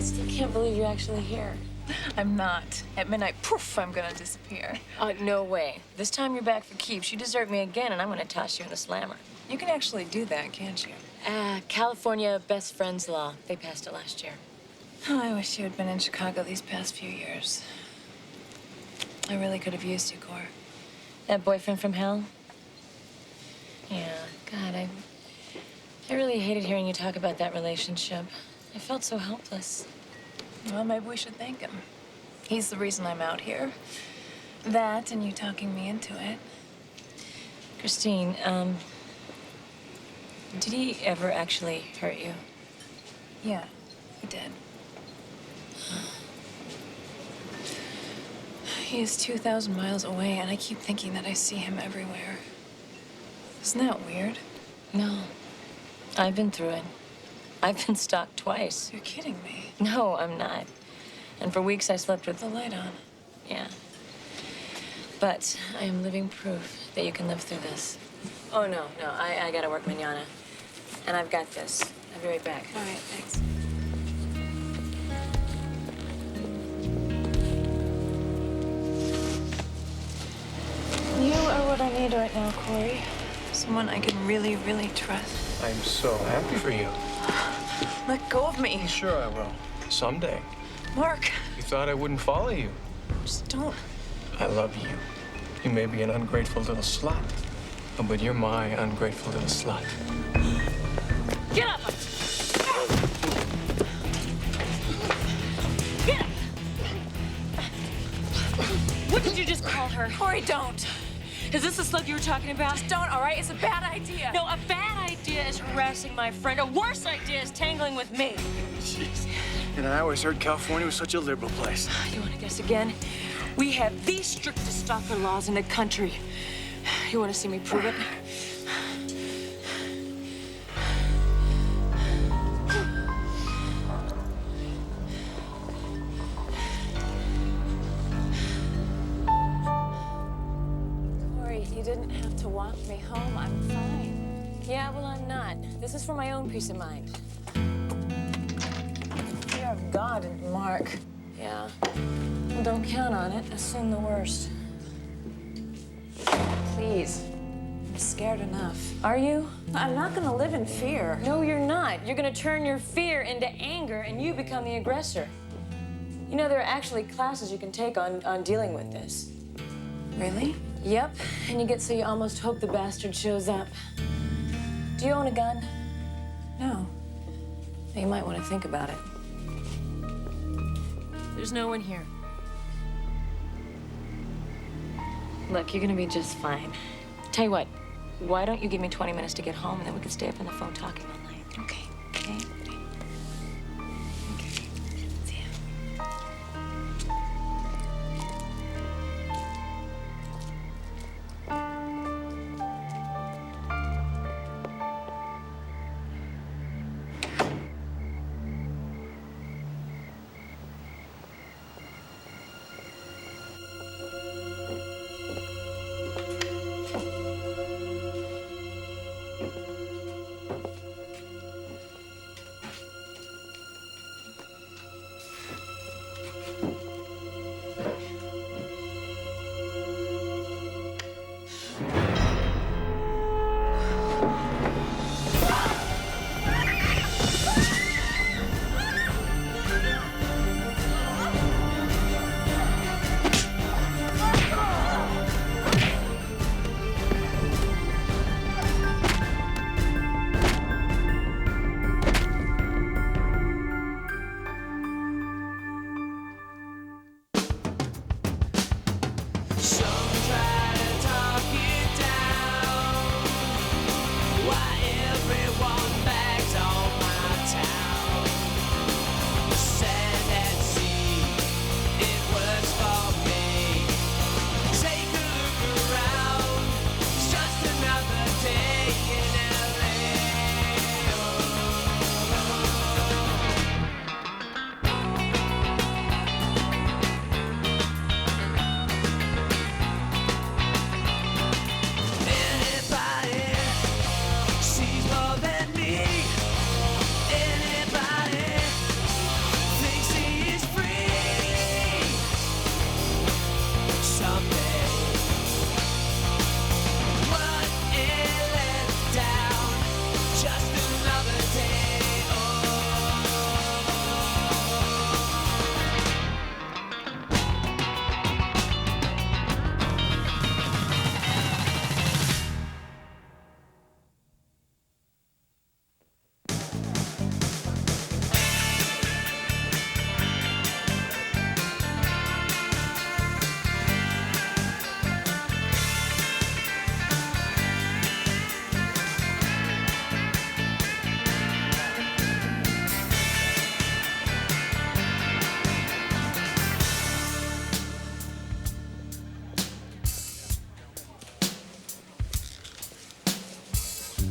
still can't believe you're actually here. I'm not. At midnight, poof, I'm gonna disappear. No way. This time you're back for keeps. You desert me again, and I'm gonna toss you in the slammer. You can actually do that, can't you? California best friends law. They passed it last year. Oh, I wish you had been in Chicago these past few years. I really could have used you, Cor. That boyfriend from hell? Yeah, God, I really hated hearing you talk about that relationship. I felt so helpless. Well, maybe we should thank him. He's the reason I'm out here. That and you talking me into it. Christine, did he ever actually hurt you? Yeah, he did. He is 2,000 miles away, and I keep thinking that I see him everywhere. Isn't that weird? No. I've been through it. I've been stalked twice. You're kidding me. No, I'm not. And for weeks I slept with The light on. Yeah. But I am living proof that you can live through this. Oh, no, I gotta work mañana. And I've got this. I'll be right back. All right, thanks. You are what I need right now, Corey. Someone I can really, really trust. I'm so happy for you. Let go of me. Sure I will. Someday. Mark. You thought I wouldn't follow you. Just don't. I love you. You may be an ungrateful little slut, but you're my ungrateful little slut. Get up! Get up! What did you just call her? Corey, don't. Is this the slut you were talking about? Just don't, all right? It's a bad idea. No, a bad idea is harassing my friend. A worse idea is tangling with me. Jeez. And I always heard California was such a liberal place. You want to guess again? We have the strictest stalker laws in the country. You want to see me prove it? Corey, you didn't have to walk me home. I'm fine. Yeah, well, I'm not. This is for my own peace of mind. You have God and Mark. Yeah. Well, don't count on it. Assume the worst. Please. I'm scared enough. Are you? I'm not gonna live in fear. No, you're not. You're gonna turn your fear into anger and you become the aggressor. You know, there are actually classes you can take on dealing with this. Really? Yep, and you get so you almost hope the bastard shows up. Do you own a gun? No. You might want to think about it. There's no one here. Look, you're gonna be just fine. Tell you what, why don't you give me 20 minutes to get home and then we can stay up on the phone talking all night? Okay. Okay? See ya.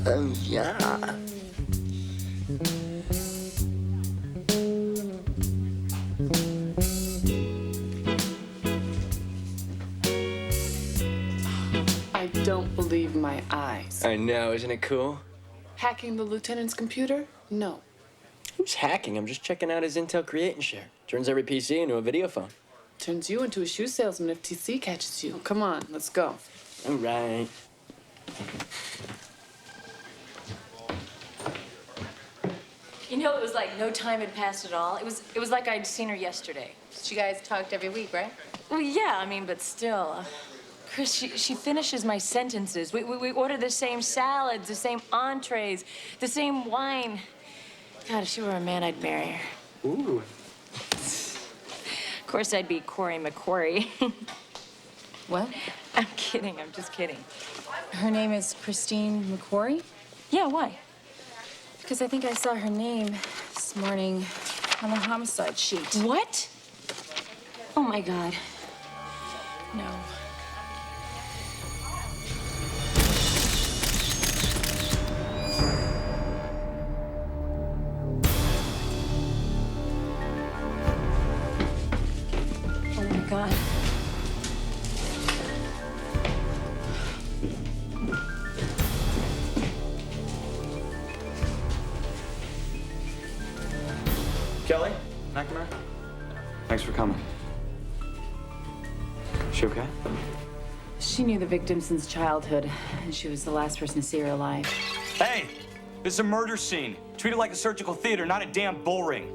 Yeah. I don't believe my eyes. I know, isn't it cool? Hacking the lieutenant's computer? No. Who's hacking? I'm just checking out his Intel Create and Share. Turns every PC into a video phone. Turns you into a shoe salesman if TC catches you. Come on, let's go. All right. You know, it was like no time had passed at all. It was like I'd seen her yesterday. You guys talked every week, right? Well, yeah, I mean, but still. Chris, she finishes my sentences. We order the same salads, the same entrees, the same wine. God, if she were a man, I'd marry her. Ooh. Of course, I'd be Corey McQuarrie. What? I'm kidding. I'm just kidding. Her name is Christine McQuarrie? Yeah, why? Because I think I saw her name this morning on the homicide sheet. What? Oh, my God. No. Oh, my God. Kelly? McNamara? Thanks for coming. She okay? She knew the victim since childhood, and she was the last person to see her alive. Hey! This is a murder scene. Treat it like a surgical theater, not a damn bull ring.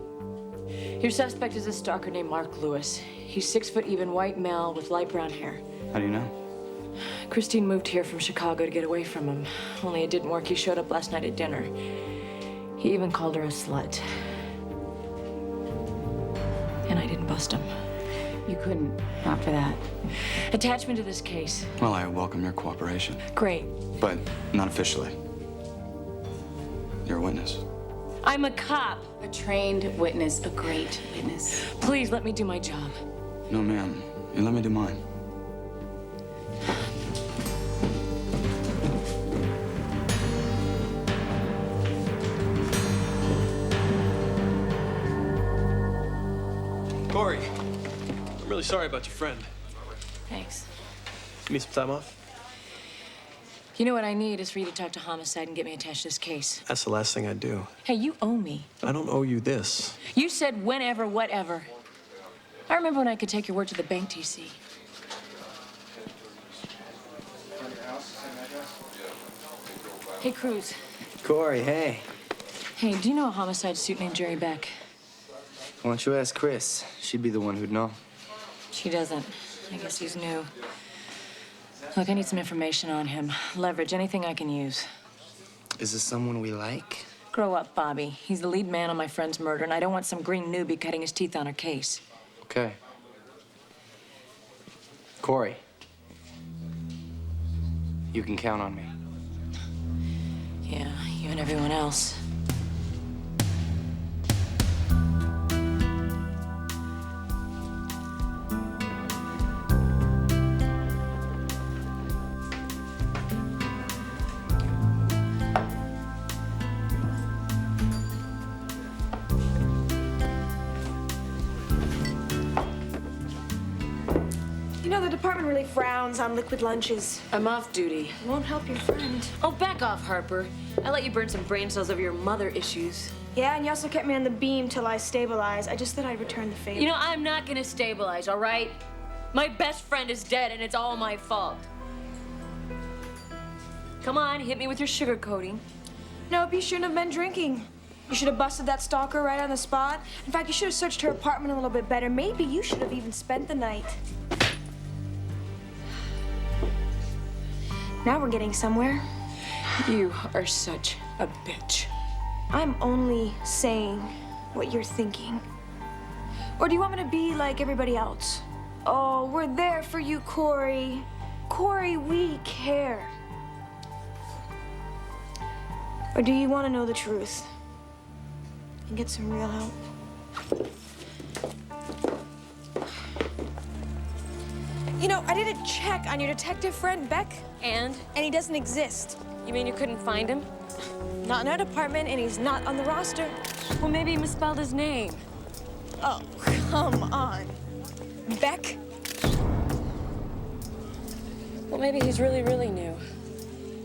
Your suspect is a stalker named Mark Lewis. He's 6 foot even white male with light brown hair. How do you know? Christine moved here from Chicago to get away from him. Only it didn't work. He showed up last night at dinner. He even called her a slut. And I didn't bust him. You couldn't, not for that. Attachment to this case. Well, I welcome your cooperation. Great. But not officially. You're a witness. I'm a cop. A trained witness, a great witness. Please let me do my job. No, ma'am. You let me do mine. Corey, I'm really sorry about your friend. Thanks. You need some time off? You know what I need is for you to talk to Homicide and get me attached to this case. That's the last thing I'd do. Hey, you owe me. I don't owe you this. You said whenever, whatever. I remember when I could take your word to the bank, TC. Hey, Cruz. Corey, hey. Hey, do you know a homicide suit named Jerry Beck? Why don't you ask Chris? She'd be the one who'd know. She doesn't. I guess he's new. Look, I need some information on him. Leverage, anything I can use. Is this someone we like? Grow up, Bobby. He's the lead man on my friend's murder, and I don't want some green newbie cutting his teeth on her case. Okay. Corey. You can count on me. Yeah, you and everyone else. You know, the department really frowns on liquid lunches. I'm off duty. It won't help your friend. Oh, back off, Harper. I let you burn some brain cells over your mother issues. Yeah, and you also kept me on the beam till I stabilized. I just thought I'd return the favor. You know, I'm not gonna stabilize, all right? My best friend is dead, and it's all my fault. Come on, hit me with your sugar coating. Nope, you shouldn't have been drinking. You should have busted that stalker right on the spot. In fact, you should have searched her apartment a little bit better. Maybe you should have even spent the night. Now we're getting somewhere. You are such a bitch. I'm only saying what you're thinking. Or do you want me to be like everybody else? Oh, we're there for you, Corey. Corey, we care. Or do you want to know the truth and get some real help? You know, I did a check on your detective friend, Beck. And? And he doesn't exist. You mean you couldn't find him? Not in our department, and he's not on the roster. Well, maybe he misspelled his name. Oh, come on. Beck? Well, maybe he's really, really new.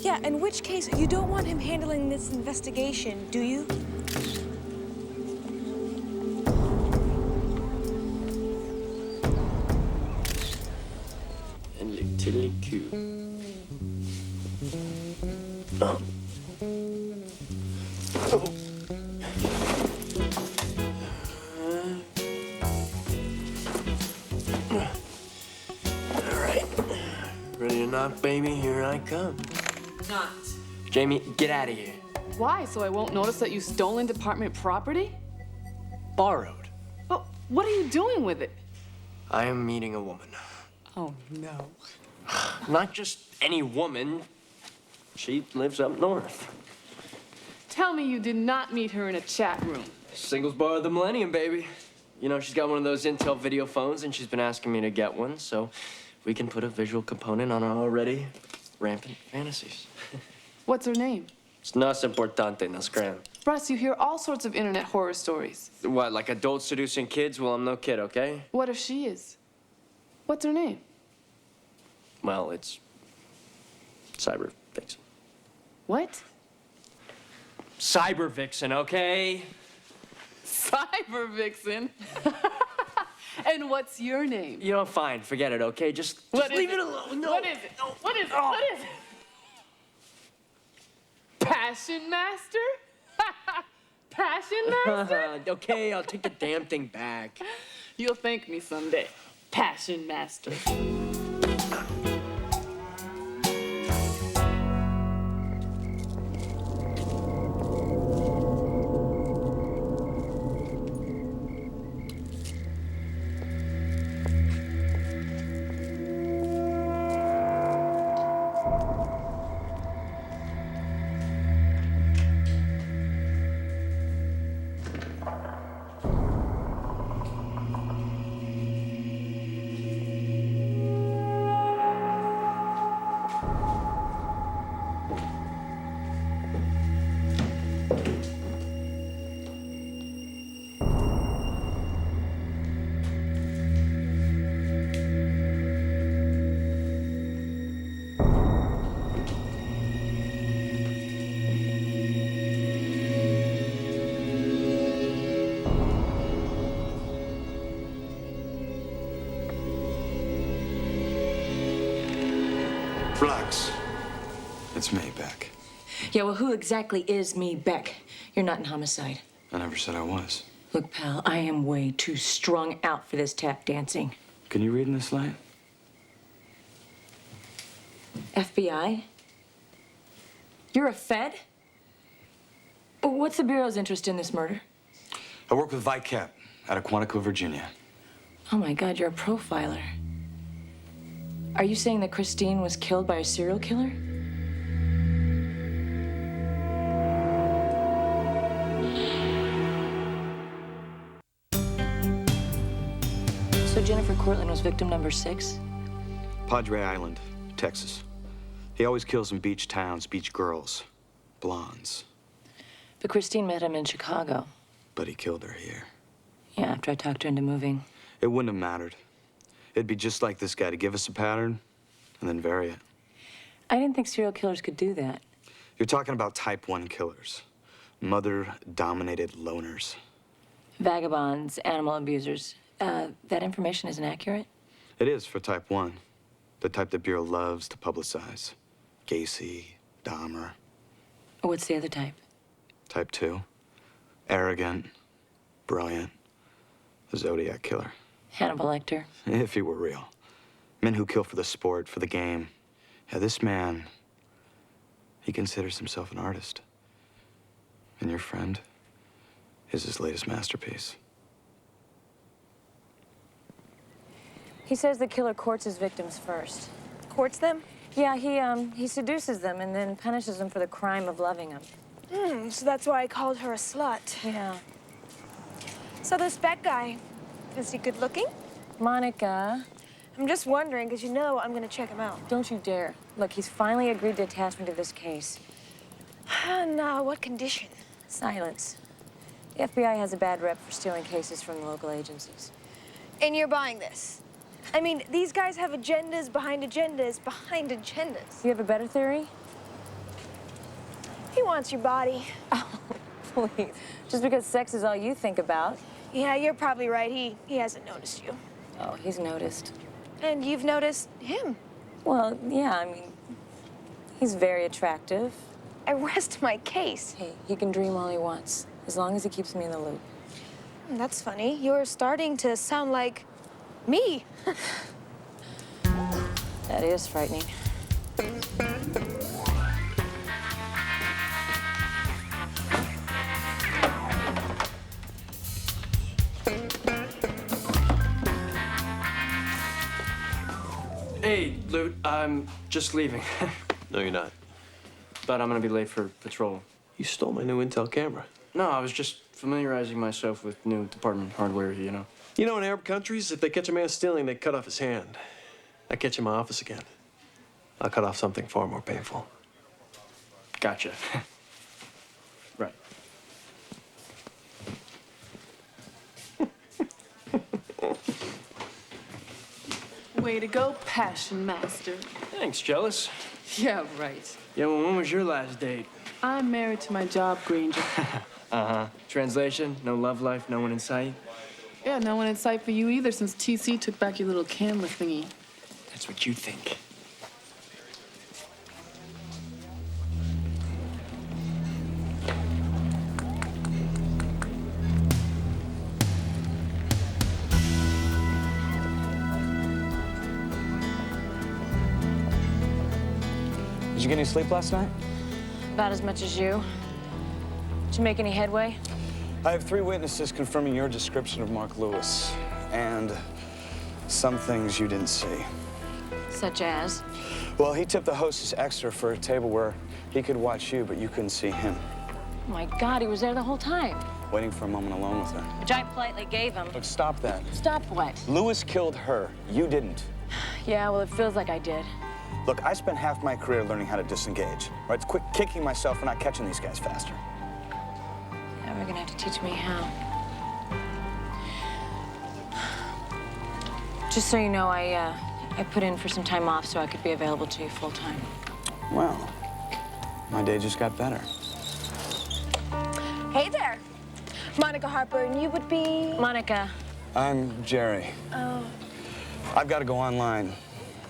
Yeah, in which case, you don't want him handling this investigation, do you? And tiddly coo. Oh. All right. Ready to knock, baby? Here I come. Not. Jamie, get out of here. Why? So I won't notice that you've stolen department property? Borrowed. But what are you doing with it? I am meeting a woman. Oh, no. Not just any woman. She lives up north. Tell me you did not meet her in a chat room. Singles bar of the millennium, baby. You know, she's got one of those Intel video phones, and she's been asking me to get one, so we can put a visual component on our already rampant fantasies. What's her name? It's no importante, no scram. Russ, you hear all sorts of internet horror stories. What, like adults seducing kids? Well, I'm no kid, okay? What if she is? What's her name? Well, it's Cyber Vixen. What? Cyber Vixen, okay? Cyber Vixen. And what's your name? You know, fine, forget it, okay? Just leave it alone. No. What is it? What is it? What is it? Passion Master? Passion Master? Okay, I'll take the damn thing back. You'll thank me someday. Passion Master. Relax. It's me, Beck. Yeah, well, who exactly is me, Beck? You're not in homicide. I never said I was. Look, pal, I am way too strung out for this tap dancing. Can you read in this light? FBI? You're a Fed? What's the Bureau's interest in this murder? I work with VICAP out of Quantico, Virginia. Oh my God, you're a profiler. Are you saying that Christine was killed by a serial killer? So Jennifer Cortland was victim number 6? Padre Island, Texas. He always kills in beach towns, beach girls, blondes. But Christine met him in Chicago. But he killed her here. Yeah, after I talked her into moving. It wouldn't have mattered. It'd be just like this guy to give us a pattern and then vary it. I didn't think serial killers could do that. You're talking about type 1 killers. Mother-dominated loners. Vagabonds, animal abusers. That information isn't accurate? It is for type 1. The type the Bureau loves to publicize. Gacy, Dahmer. What's the other type? Type 2. Arrogant, brilliant. The Zodiac killer. Hannibal Lecter. If he were real. Men who kill for the sport, for the game. Yeah, this man, he considers himself an artist. And your friend is his latest masterpiece. He says the killer courts his victims first. Courts them? Yeah, he seduces them and then punishes them for the crime of loving them. So that's why I called her a slut. Yeah. So this Beck guy, is he good looking? Monica, I'm just wondering, because you know I'm gonna check him out. don't you dare. Look, he's finally agreed to attach me to this case. Nah, what condition? Silence. The FBI has a bad rep for stealing cases from the local agencies. And you're buying this? I mean, these guys have agendas behind agendas behind agendas. You have a better theory? He wants your body. Oh, please. Just because sex is all you think about. Yeah, you're probably right. He hasn't noticed you. Oh, he's noticed. And you've noticed him. Well, yeah, I mean, he's very attractive. I rest my case. Hey, he can dream all he wants, as long as he keeps me in the loop. That's funny. You're starting to sound like me. That is frightening. Hey, Lute, I'm just leaving. No, you're not. But I'm gonna be late for patrol. You stole my new Intel camera. No, I was just familiarizing myself with new department hardware, you know. You know, in Arab countries, if they catch a man stealing, they cut off his hand. I catch him in my office again. I'll cut off something far more painful. Gotcha. Right. Way to go, Passion Master. Thanks, jealous. Yeah, right. Yeah, well, when was your last date? I'm married to my job, Granger. Uh-huh. Translation, no love life, no one in sight. Yeah, no one in sight for you either since TC took back your little camera thingy. That's what you think. Did you get any sleep last night? About as much as you. Did you make any headway? I have 3 witnesses confirming your description of Mark Lewis, and some things you didn't see. Such as? Well, he tipped the hostess extra for a table where he could watch you, but you couldn't see him. Oh my God, he was there the whole time. Waiting for a moment alone with her. Which I politely gave him. Look, stop that. Stop what? Lewis killed her. You didn't. Yeah, well, it feels like I did. Look, I spent half my career learning how to disengage. Right? It's quick kicking myself for not catching these guys faster. Now we're gonna have to teach me how. Just so you know, I put in for some time off so I could be available to you full time. Well, my day just got better. Hey there. Monica Harper, and you would be? Monica. I'm Jerry. Oh. I've got to go online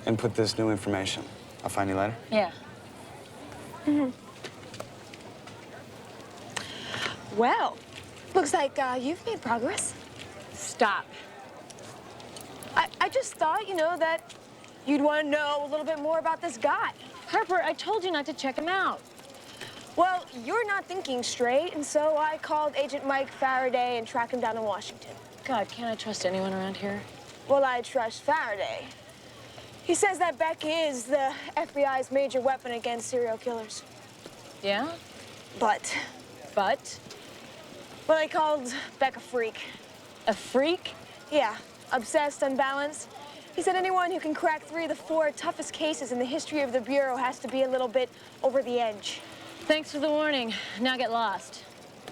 and put this new information. I'll find you later. Yeah. Well, looks like you've made progress. Stop. I just thought, you know, that you'd want to know a little bit more about this guy. Harper, I told you not to check him out. Well, you're not thinking straight, and so I called Agent Mike Faraday and tracked him down in Washington. God, can't I trust anyone around here? Well, I trust Faraday. He says that Beck is the FBI's major weapon against serial killers. Yeah? But But? well, I called Beck a freak. A freak? Yeah, obsessed, unbalanced. He said anyone who can crack 3 of the 4 toughest cases in the history of the Bureau has to be a little bit over the edge. Thanks for the warning. Now get lost.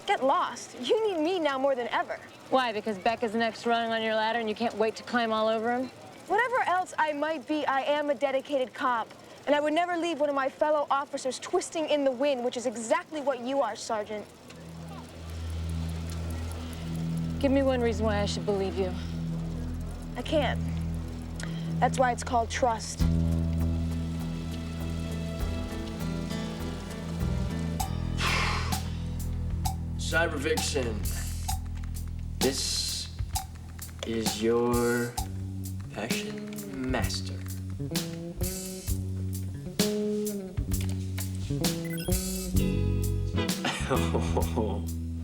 Get lost? You need me now more than ever. Why? Because Beck is the next rung on your ladder and you can't wait to climb all over him? Whatever else I might be, I am a dedicated cop. And I would never leave one of my fellow officers twisting in the wind, which is exactly what you are, Sergeant. Give me one reason why I should believe you. I can't. That's why it's called trust. Cyber Vixen, this is your passion master.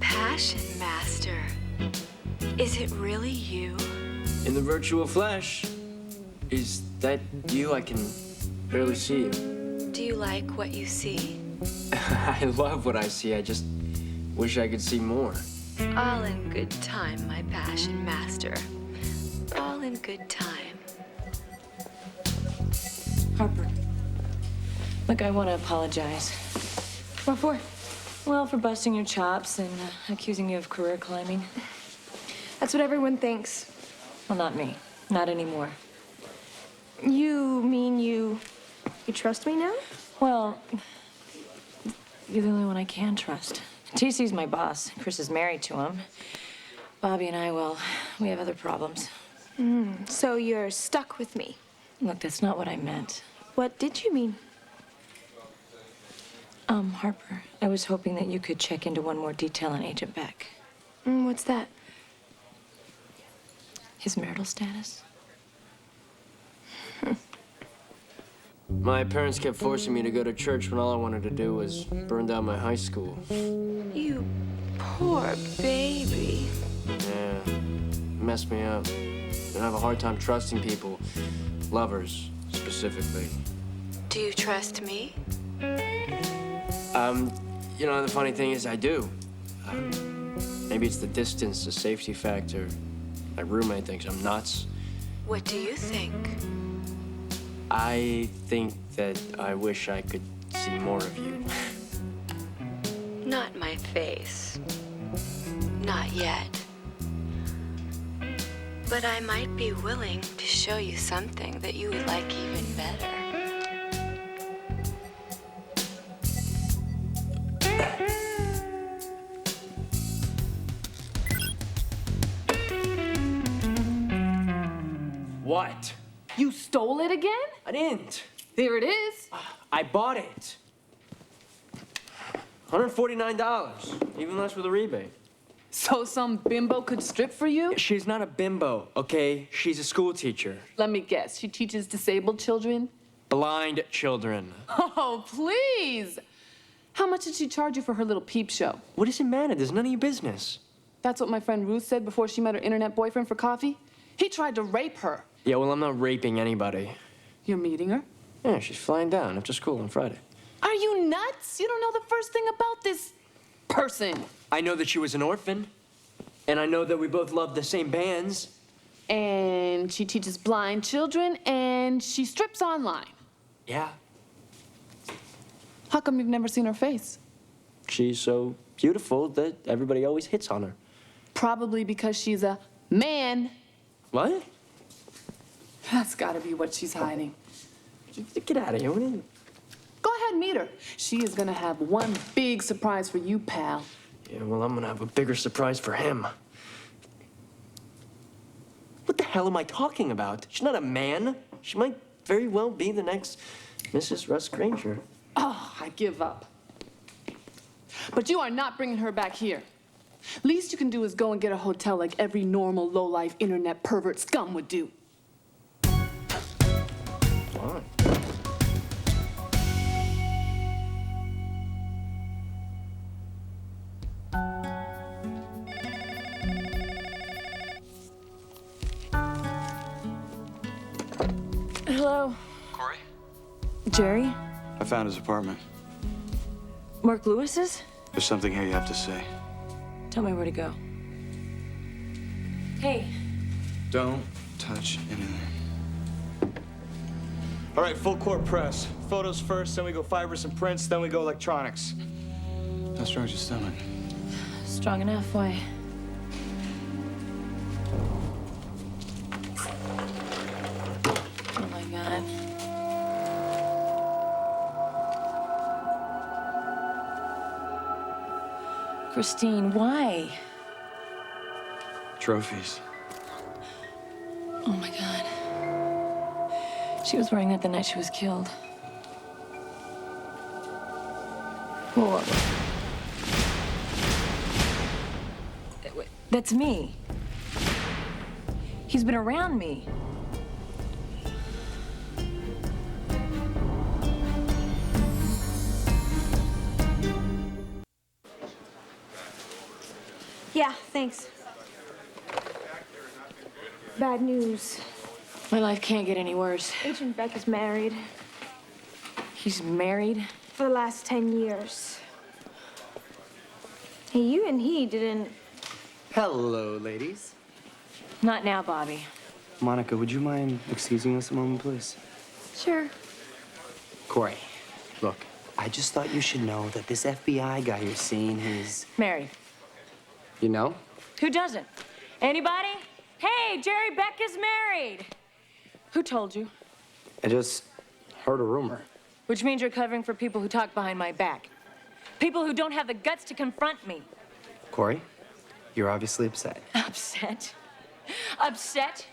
Passion Master. Is it really you? In the virtual flesh. Is that you? I can barely see you. Do you like what you see? I love what I see. I just wish I could see more. All in good time, my Passion Master. All in good time. Harper. Look, I want to apologize. What for? Well, for busting your chops and accusing you of career climbing. That's what everyone thinks. Well, not me. Not anymore. You mean you trust me now? Well, you're the only one I can trust. TC's my boss. Chris is married to him. Bobby and I, well, we have other problems. So you're stuck with me. Look, that's not what I meant. What did you mean? Harper, I was hoping that you could check into one more detail on Agent Beck. What's that? His marital status. My parents kept forcing me to go to church when all I wanted to do was burn down my high school. You poor baby. Yeah, messed me up. And I have a hard time trusting people, lovers specifically. Do you trust me? You know, the funny thing is I do. Maybe it's the distance, the safety factor. My roommate thinks I'm nuts. What do you think? I think that I wish I could see more of you. Not my face. Not yet. But I might be willing to show you something that you would like even better. What? You stole it again? I didn't. There it is. I bought it. $149, even less with a rebate. So some bimbo could strip for you? She's not a bimbo, okay? She's a school teacher. Let me guess, she teaches disabled children? Blind children. Oh, please. How much did she charge you for her little peep show? What does it matter? There's none of your business. That's what my friend Ruth said before she met her internet boyfriend for coffee. He tried to rape her. Yeah, well, I'm not raping anybody. You're meeting her? Yeah, she's flying down after school on Friday. Are you nuts? You don't know the first thing about this person. I know that she was an orphan. And I know that we both love the same bands. And she teaches blind children, and she strips online. Yeah. How come you've never seen her face? She's so beautiful that everybody always hits on her. Probably because she's a man. What? That's gotta be what she's hiding. Get out of here. What are you... Go ahead, meet her. She is gonna have one big surprise for you, pal. Yeah, well, I'm gonna have a bigger surprise for him. What the hell am I talking about? She's not a man. She might very well be the next Mrs. Russ Granger. Oh, I give up. But you are not bringing her back here. Least you can do is go and get a hotel like every normal, low-life, internet pervert scum would do. Fine. Hello? Corey? Jerry? I found his apartment. Mark Lewis's? There's something here you have to say. Tell me where to go. Hey. Don't touch anything. All right, full court press. Photos first, then we go fibers and prints, then we go electronics. How strong's your stomach? Strong enough, why? Oh my God. Christine, why? Trophies. Oh my God. She was wearing that the night she was killed. Whoa. Wait, that's me. He's been around me. Yeah, thanks. Bad news. My life can't get any worse. Agent Beck is married He's married? for the last 10 years. Hey, you and he didn't... Hello, ladies. Not now, Bobby. Monica, would you mind excusing us a moment, please? Sure. Corey, look, I just thought you should know that this FBI guy you're seeing, he's... Married. You know? Who doesn't? Anybody? Hey, Jerry Beck is married. Who told you? I just heard a rumor. Which means you're covering for people who talk behind my back. People who don't have the guts to confront me. Corey, you're obviously upset. Upset? Upset?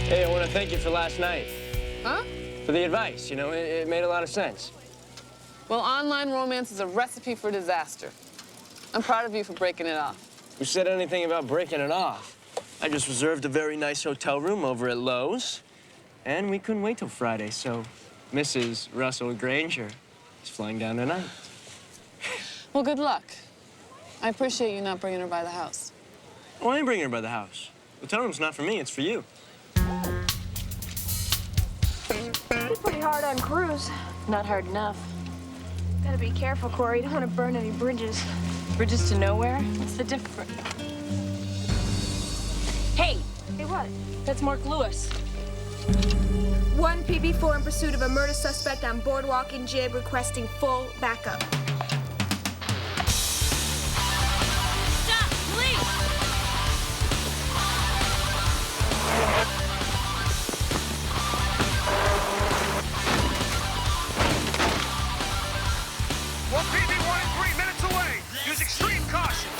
Hey, I want to thank you for last night. Huh? For the advice, you know, it made a lot of sense. Well, online romance is a recipe for disaster. I'm proud of you for breaking it off. Who said anything about breaking it off? I just reserved a very nice hotel room over at Lowe's, and we couldn't wait till Friday, so Mrs. Russell Granger is flying down tonight. Well, good luck. I appreciate you not bringing her by the house. Oh, I ain't bringing her by the house. The hotel room's not for me, it's for you. You're pretty hard on Cruz. Not hard enough. Gotta be careful, Corey. You don't want to burn any bridges. Bridges to nowhere? What's the difference? Hey! Hey, what? That's Mark Lewis. 1 PB4 in pursuit of a murder suspect on Boardwalk in Jib requesting full backup. Stop, please! PB1 and 3 minutes away. Use extreme caution.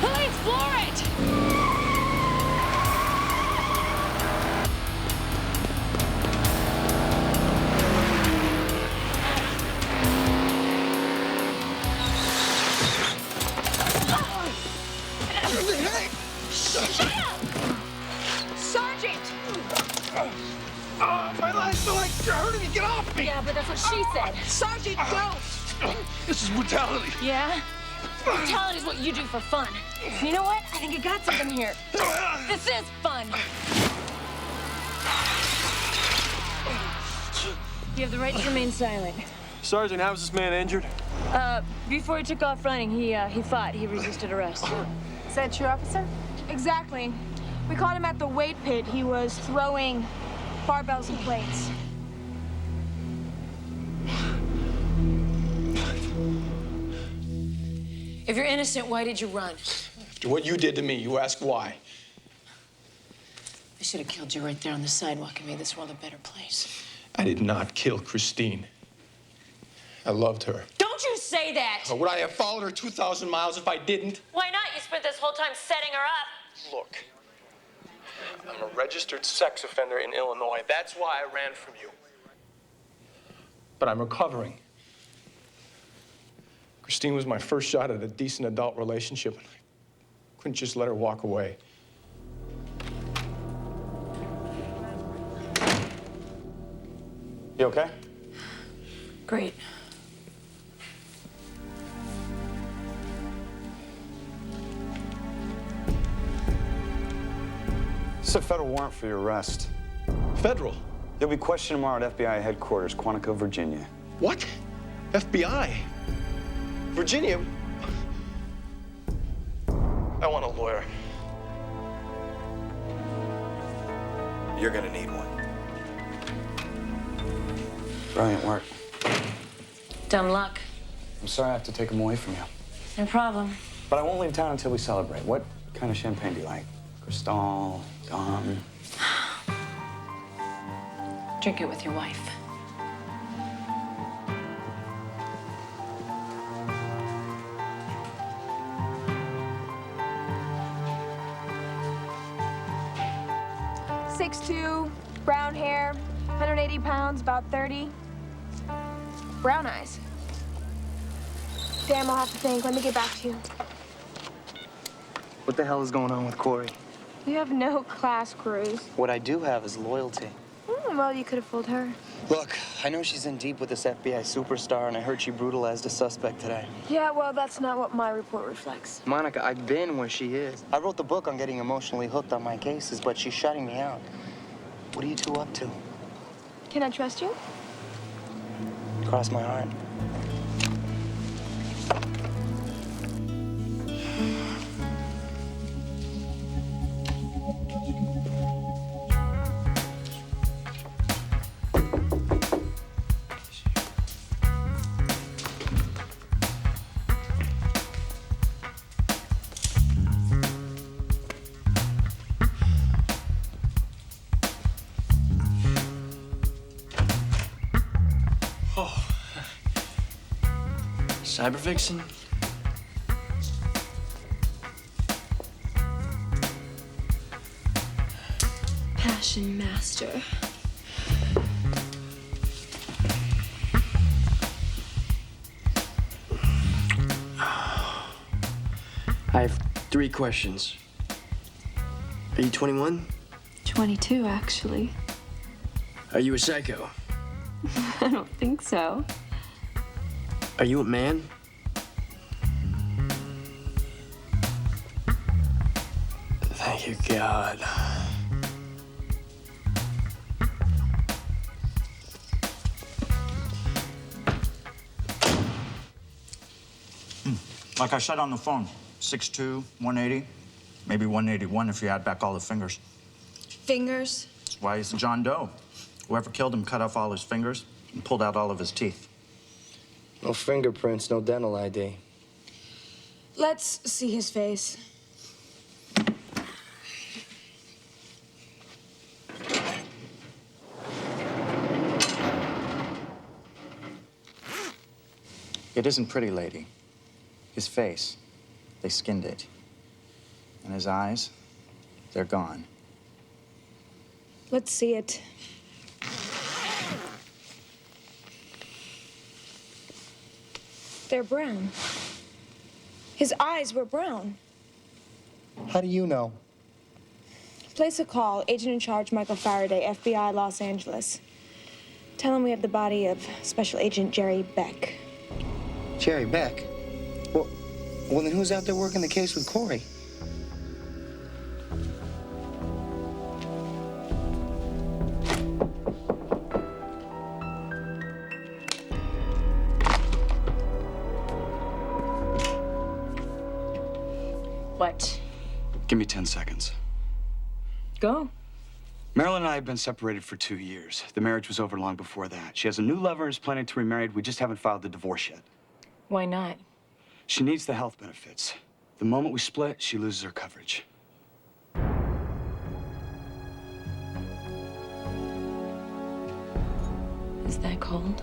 Police, floor it! Sergeant! My legs feel like you're hurting me. Get off me. Yeah, but that's what she said. Sergeant, don't! This is brutality. Yeah? Brutality is what you do for fun. You know what? I think you got something here. This is fun. You have the right to remain silent. Sergeant, how was this man injured? Before he took off running, he fought. He resisted arrest. Is that true, officer? Exactly. We caught him at the weight pit. He was throwing barbells and plates. If you're innocent, why did you run? After what you did to me, you ask why. I should have killed you right there on the sidewalk and made this world a better place. I did not kill Christine. I loved her. Don't you say that! Would I have followed her 2,000 miles if I didn't? Why not? You spent this whole time setting her up. Look, I'm a registered sex offender in Illinois. That's why I ran from you. But I'm recovering. Christine was my first shot at a decent adult relationship, and I couldn't just let her walk away. You okay? Great. It's a federal warrant for your arrest. Federal? You'll be questioned tomorrow at FBI headquarters, Quantico, Virginia. What? FBI? Virginia? I want a lawyer. You're gonna need one. Brilliant work. Dumb luck. I'm sorry I have to take him away from you. No problem. But I won't leave town until we celebrate. What kind of champagne do you like? Cristal, Dom? Drink it with your wife. 6'2", brown hair, 180 pounds, about 30. Brown eyes. Damn, I'll have to think. Let me get back to you. What the hell is going on with Corey? You have no class, Cruz. What I do have is loyalty. Well, you could have fooled her. Look, I know she's in deep with this FBI superstar, and I heard she brutalized a suspect today. Yeah, well, that's not what my report reflects. Monica, I've been where she is. I wrote the book on getting emotionally hooked on my cases, but she's shutting me out. What are you two up to? Can I trust you? Cross my heart. Cyber Vixen? Passion Master. I have 3 questions. Are you 21? 22, actually. Are you a psycho? I don't think so. Are you a man? Thank you, God. Like I said on the phone, 6'2", 180, maybe 181 if you add back all the fingers. Fingers? That's why he's a John Doe. Whoever killed him cut off all his fingers and pulled out all of his teeth. No fingerprints, no dental ID. Let's see his face. It isn't pretty, lady. His face, they skinned it. And his eyes, they're gone. Let's see it. They're brown. His eyes were brown. How do you know? Place a call. Agent in charge, Michael Faraday, FBI, Los Angeles. Tell him we have the body of Special Agent Jerry Beck. Jerry Beck? Well, then who's out there working the case with Corey? What? Give me 10 seconds. Go. Marilyn and I have been separated for 2 years. The marriage was over long before that. She has a new lover, is planning to remarry. We just haven't filed the divorce yet. Why not? She needs the health benefits. The moment we split, she loses her coverage. Is that cold?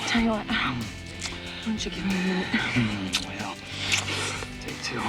Tell you what, why don't you give me a minute? Well, take 2.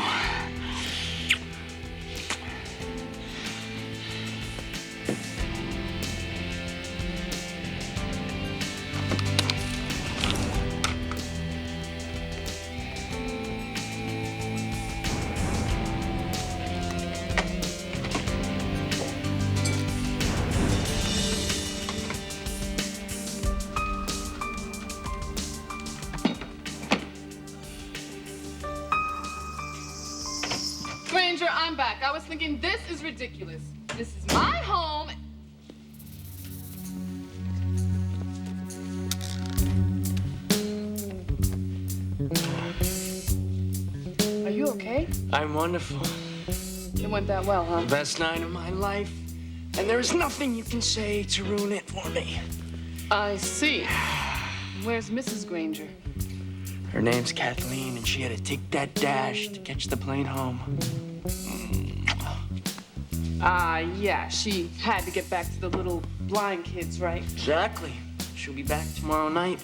thinking, this is ridiculous. This is my home. Are you okay? I'm wonderful. It went that well, huh? The best night of my life. And there is nothing you can say to ruin it for me. I see. Where's Mrs. Granger? Her name's Kathleen, and she had to take that dash to catch the plane home. Yeah, she had to get back to the little blind kids, right? Exactly. She'll be back tomorrow night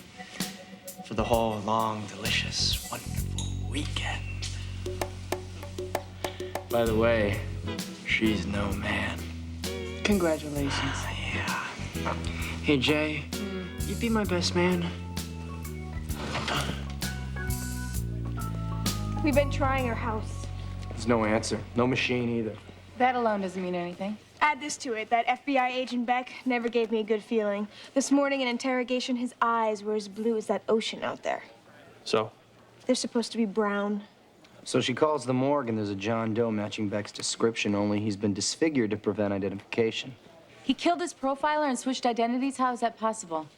for the whole long, delicious, wonderful weekend. By the way, she's no man. Congratulations. Yeah. Hey, Jay, you be my best man. We've been trying her house. There's no answer. No machine either. That alone doesn't mean anything. Add this to it, that FBI agent Beck never gave me a good feeling. This morning in interrogation, his eyes were as blue as that ocean out there. So? They're supposed to be brown. So she calls the morgue and there's a John Doe matching Beck's description, only he's been disfigured to prevent identification. He killed his profiler and switched identities? How is that possible?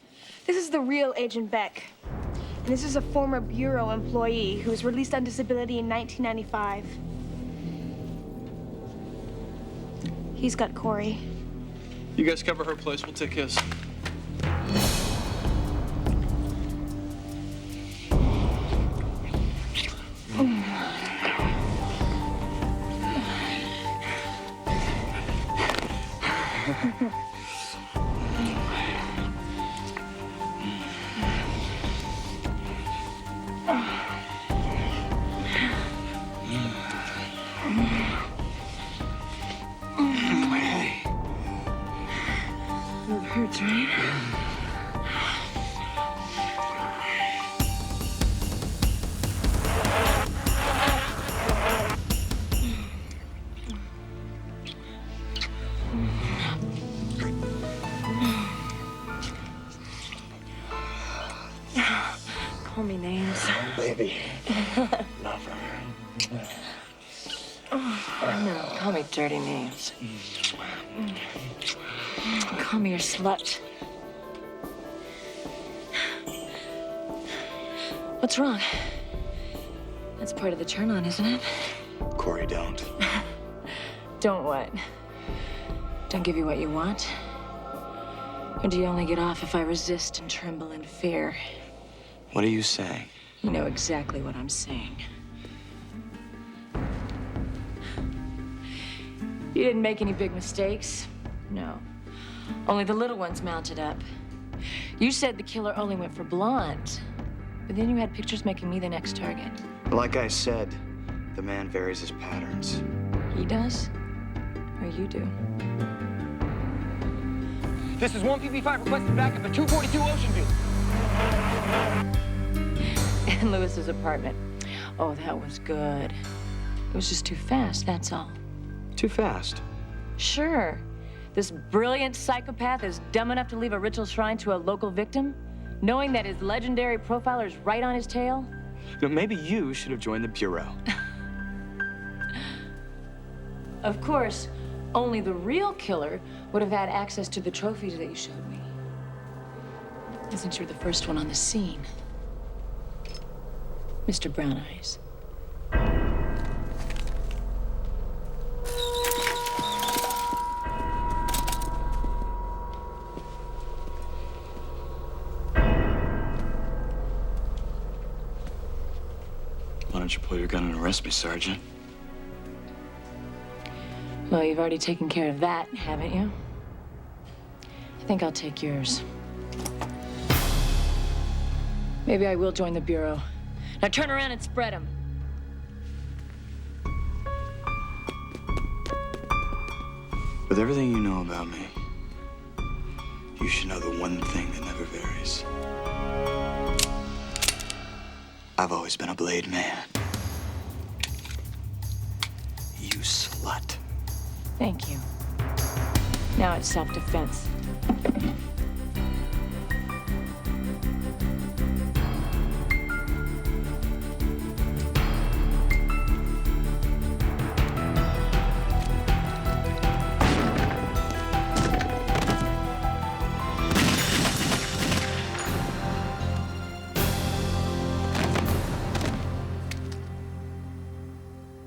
This is the real Agent Beck. And this is a former Bureau employee who was released on disability in 1995. He's got Corey. You guys cover her place, we'll take his. It hurts, right? Call me names. Baby. Lover. No, call me dirty names. Call me your slut. What's wrong? That's part of the turn on, isn't it? Corey, don't. Don't what? Don't give you what you want? Or do you only get off if I resist and tremble in fear? What are you saying? You know exactly what I'm saying. You didn't make any big mistakes. No. Only the little ones mounted up. You said the killer only went for blonde, but then you had pictures making me the next target. Like I said, the man varies his patterns. He does? Or you do? This is 1PP5 requesting backup at 242 Ocean View. In Lewis's apartment. Oh, that was good. It was just too fast, that's all. Too fast? Sure. This brilliant psychopath is dumb enough to leave a ritual shrine to a local victim, knowing that his legendary profiler is right on his tail? You know, maybe you should have joined the Bureau. Of course, only the real killer would have had access to the trophies that you showed me. And since you're the first one on the scene, Mr. Brown Eyes. Why don't you pull your gun and arrest me, Sergeant? Well, you've already taken care of that, haven't you? I think I'll take yours. Maybe I will join the Bureau. Now turn around and spread them. With everything you know about me, you should know the one thing that never varies. I've always been a blade man. You slut. Thank you. Now it's self-defense.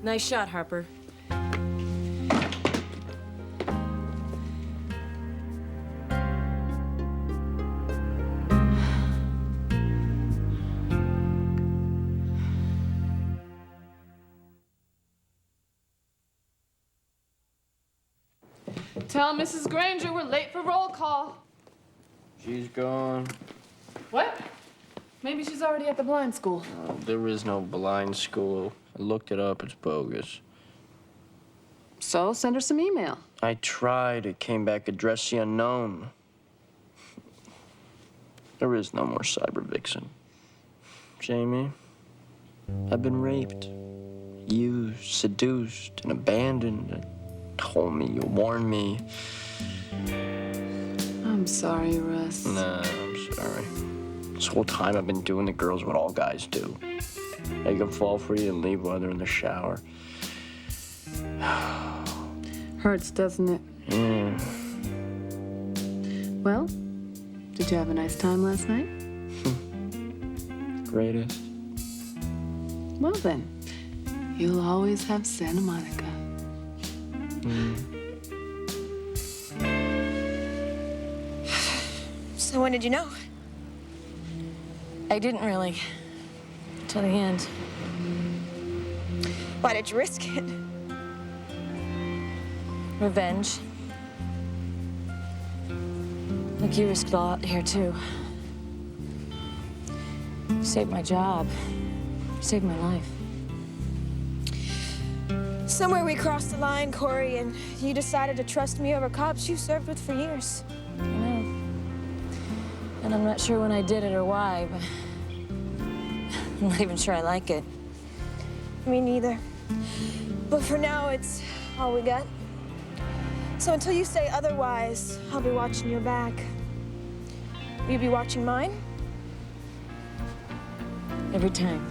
Nice shot, Harper. Tell Mrs. Granger we're late for roll call. She's gone. What? Maybe she's already at the blind school. Oh, there is no blind school. I looked it up. It's bogus. So send her some email. I tried. It came back address the unknown. There is no more cyber vixen. Jamie, I've been raped, used, seduced, and abandoned. You told me, you warned me. I'm sorry, Russ. Nah, I'm sorry. This whole time I've been doing to girls what all guys do. They can fall for you and leave while they're in the shower. Hurts, doesn't it? Yeah. Well, did you have a nice time last night? Greatest. Well then, you'll always have Santa Monica. So when did you know? I didn't really. Till the end. Why did you risk it? Revenge. Look, you risked a lot here, too. You saved my job. You saved my life. Somewhere we crossed the line, Corey, and you decided to trust me over cops you served with for years. I know. And I'm not sure when I did it or why, but I'm not even sure I like it. Me neither. But for now, it's all we got. So until you say otherwise, I'll be watching your back. Will you be watching mine? Every time.